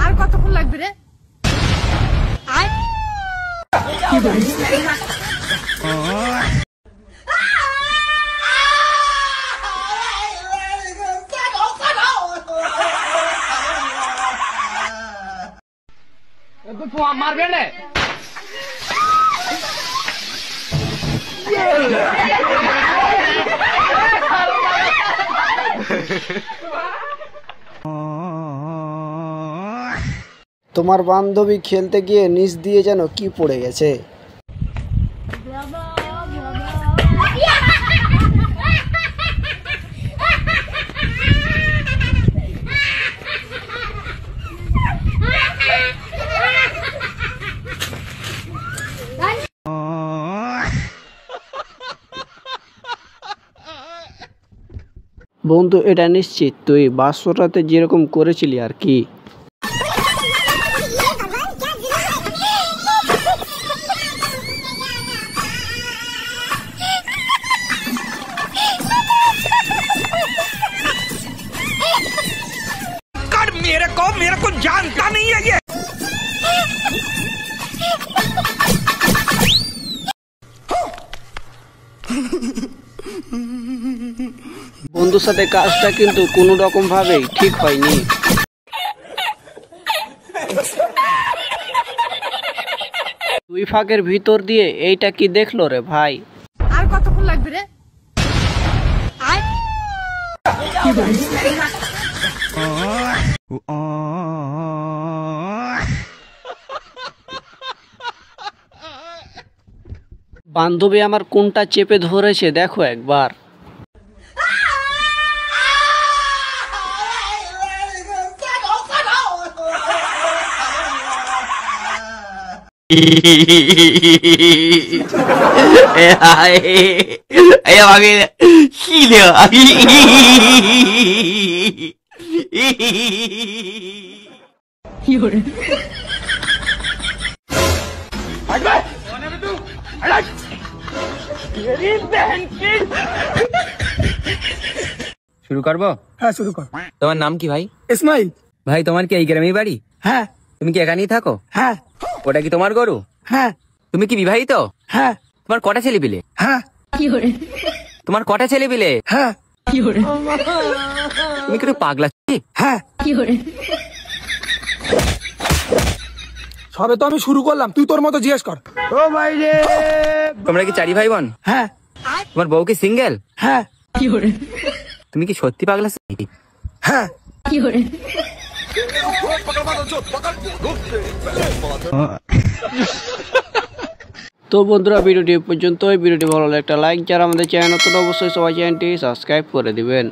আর কতক্ষণ লাগবে রে? মারবে না তোমার বান্ধবী খেলতে গিয়ে নিচ দিয়ে যেন কি পড়ে গেছে। বন্ধু, এটা নিশ্চিত তুই বাসরাতে যেরকম করেছিলি আর কি। मेरे को जानता नहीं है ये। বন্ধুর সাথে কাজটা কিন্তু কোনো রকম ভাবেই ঠিক হয়নি। দুই ফাঁকের ভিতর দিয়ে এইটা কি দেখলো রে ভাই? আর কতক্ষণ লাগবে রে? বান্ধবী আমার কোনটা চেপে ধরেছে দেখো একবার। শুরু করবো? হ্যাঁ শুরু কর। তোমার নাম কি ভাই? ইসমাইল। ভাই তোমার কি এই গ্রামেই বাড়ি? হ্যাঁ। তুমি কি এখানেই থাকো? হ্যাঁ। ওটা কি তোমার গরু? হ্যাঁ। তুমি কি বিবাহিত? হ্যাঁ। তোমার কটা ছেলে পিলে? হ্যাঁ। তোমার কটা ছেলে পিলে? হ্যাঁ। তুমি কি একটু পাগলা? হ্যাঁ। সবে তো আমি শুরু করলাম, তুই তোর মতো জিজ্ঞেস কর। ও ভাই রে, তোমরা কি চারি ভাই বোন? হ্যাঁ। তোমার বউ কি সিঙ্গেল? হ্যাঁ। তুমি কি সত্যি পাগলা? হ্যাঁ। তো বন্ধুরা, ভিডিওটি পর্যন্ত। ভিডিওটি ভালো লাগলে একটা লাইক, যারা আমাদের চ্যানেল নতুন অবশ্যই সবাই চ্যানেলটি সাবস্ক্রাইব করে দিবেন।